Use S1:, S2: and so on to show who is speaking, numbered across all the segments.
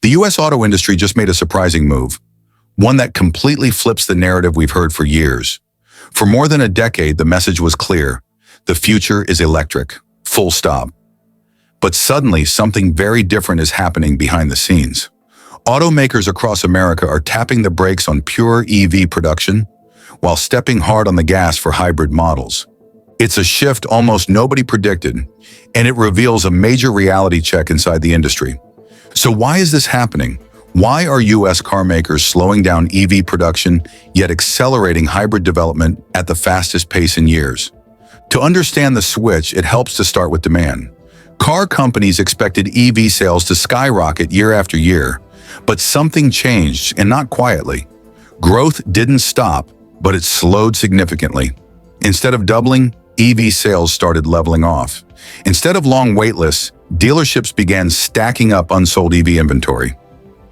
S1: The US auto industry just made a surprising move, one that completely flips the narrative we've heard for years. For more than a decade, the message was clear. The future is electric, full stop. But suddenly, something very different is happening behind the scenes. Automakers across America are tapping the brakes on pure EV production, while stepping hard on the gas for hybrid models. It's a shift almost nobody predicted, and it reveals a major reality check inside the industry. So why is this happening? Why are US car makers slowing down EV production, yet accelerating hybrid development at the fastest pace in years? To understand the switch, it helps to start with demand. Car companies expected EV sales to skyrocket year after year, but something changed, and not quietly. Growth didn't stop, but it slowed significantly. Instead of doubling, EV sales started leveling off. Instead of long waitlists, dealerships began stacking up unsold EV inventory.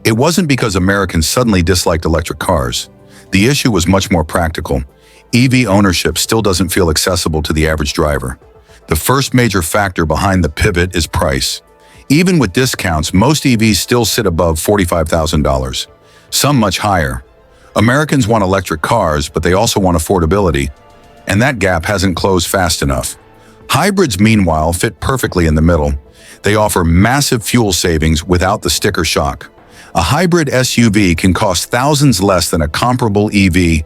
S1: It wasn't because Americans suddenly disliked electric cars. The issue was much more practical. EV ownership still doesn't feel accessible to the average driver. The first major factor behind the pivot is price. Even with discounts, most EVs still sit above $45,000, some much higher. Americans want electric cars, but they also want affordability, and that gap hasn't closed fast enough. Hybrids, meanwhile, fit perfectly in the middle. They offer massive fuel savings without the sticker shock. A hybrid SUV can cost thousands less than a comparable EV,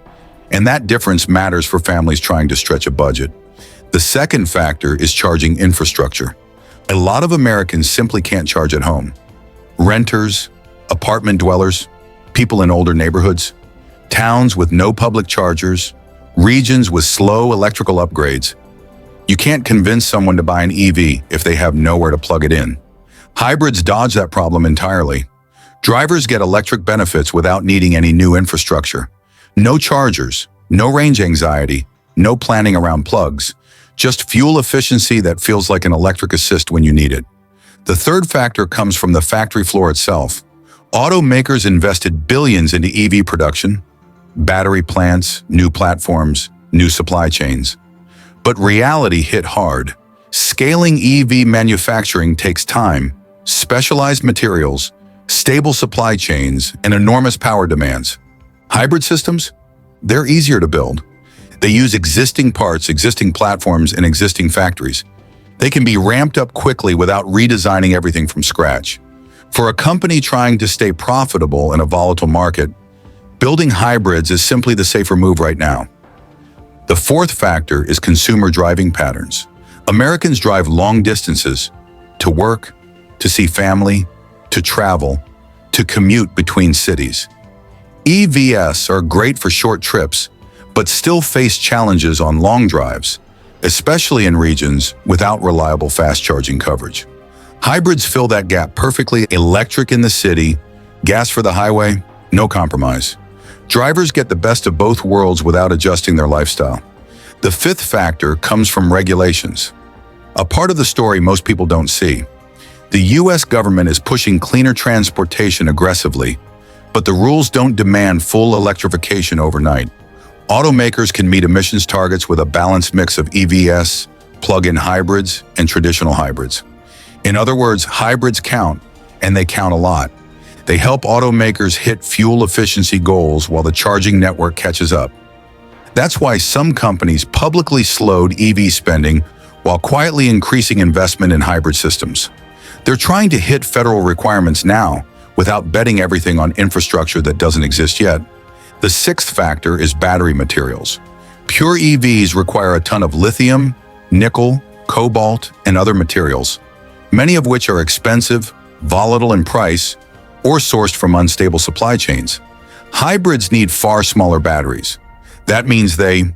S1: and that difference matters for families trying to stretch a budget. The second factor is charging infrastructure. A lot of Americans simply can't charge at home. Renters, apartment dwellers, people in older neighborhoods, towns with no public chargers, regions with slow electrical upgrades. You can't convince someone to buy an EV if they have nowhere to plug it in. Hybrids dodge that problem entirely. Drivers get electric benefits without needing any new infrastructure. No chargers, no range anxiety, no planning around plugs, just fuel efficiency that feels like an electric assist when you need it. The third factor comes from the factory floor itself. Automakers invested billions into EV production, battery plants, new platforms, new supply chains. But reality hit hard. Scaling EV manufacturing takes time, specialized materials, stable supply chains, and enormous power demands. Hybrid systems? They're easier to build. They use existing parts, existing platforms, and existing factories. They can be ramped up quickly without redesigning everything from scratch. For a company trying to stay profitable in a volatile market, building hybrids is simply the safer move right now. The fourth factor is consumer driving patterns. Americans drive long distances to work, to see family, to travel, to commute between cities. EVs are great for short trips, but still face challenges on long drives, especially in regions without reliable fast charging coverage. Hybrids fill that gap perfectly. Electric in the city, gas for the highway, no compromise. Drivers get the best of both worlds without adjusting their lifestyle. The fifth factor comes from regulations. A part of the story most people don't see. The US government is pushing cleaner transportation aggressively, but the rules don't demand full electrification overnight. Automakers can meet emissions targets with a balanced mix of EVs, plug-in hybrids, and traditional hybrids. In other words, hybrids count, and they count a lot. They help automakers hit fuel efficiency goals while the charging network catches up. That's why some companies publicly slowed EV spending while quietly increasing investment in hybrid systems. They're trying to hit federal requirements now without betting everything on infrastructure that doesn't exist yet. The sixth factor is battery materials. Pure EVs require a ton of lithium, nickel, cobalt, and other materials, many of which are expensive, volatile in price, or sourced from unstable supply chains. Hybrids need far smaller batteries. That means they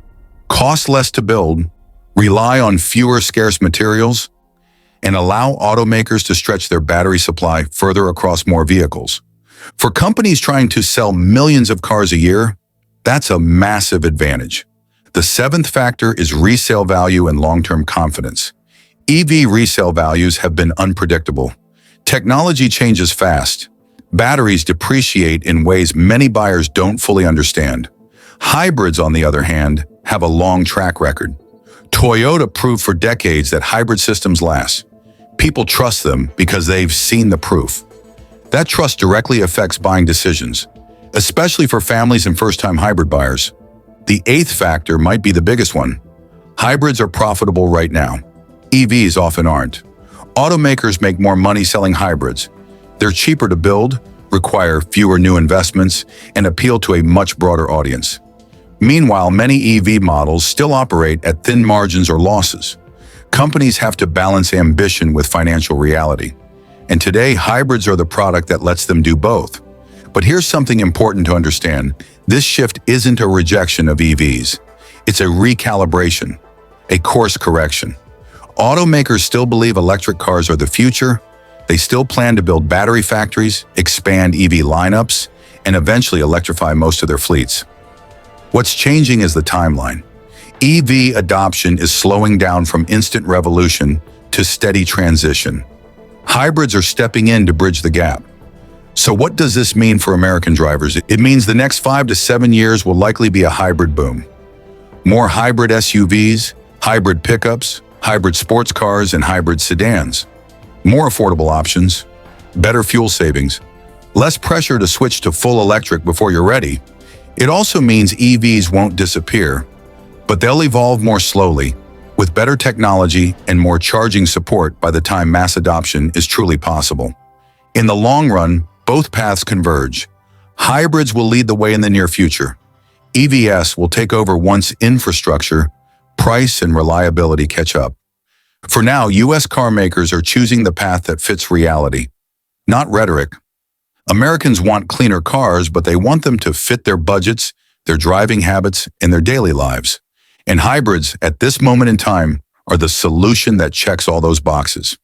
S1: cost less to build, rely on fewer scarce materials, and allow automakers to stretch their battery supply further across more vehicles. For companies trying to sell millions of cars a year, that's a massive advantage. The seventh factor is resale value and long-term confidence. EV resale values have been unpredictable. Technology changes fast. Batteries depreciate in ways many buyers don't fully understand. Hybrids, on the other hand, have a long track record. Toyota proved for decades that hybrid systems last. People trust them because they've seen the proof. That trust directly affects buying decisions, especially for families and first-time hybrid buyers. The eighth factor might be the biggest one. Hybrids are profitable right now. EVs often aren't. Automakers make more money selling hybrids. They're cheaper to build, require fewer new investments, and appeal to a much broader audience. Meanwhile, many EV models still operate at thin margins or losses. Companies have to balance ambition with financial reality. And today, hybrids are the product that lets them do both. But here's something important to understand. This shift isn't a rejection of EVs. It's a recalibration, a course correction. Automakers still believe electric cars are the future. They still plan to build battery factories, expand EV lineups, and eventually electrify most of their fleets. What's changing is the timeline. EV adoption is slowing down from instant revolution to steady transition. Hybrids are stepping in to bridge the gap. So what does this mean for American drivers? It means the next 5 to 7 years will likely be a hybrid boom. More hybrid SUVs, hybrid pickups, hybrid sports cars, and hybrid sedans. More affordable options, better fuel savings, less pressure to switch to full electric before you're ready. It also means EVs won't disappear, but they'll evolve more slowly, with better technology and more charging support by the time mass adoption is truly possible. In the long run, both paths converge. Hybrids will lead the way in the near future. EVs will take over once infrastructure, price, and reliability catch up. For now, U.S. car makers are choosing the path that fits reality, not rhetoric. Americans want cleaner cars, but they want them to fit their budgets, their driving habits, and their daily lives. And hybrids, at this moment in time, are the solution that checks all those boxes.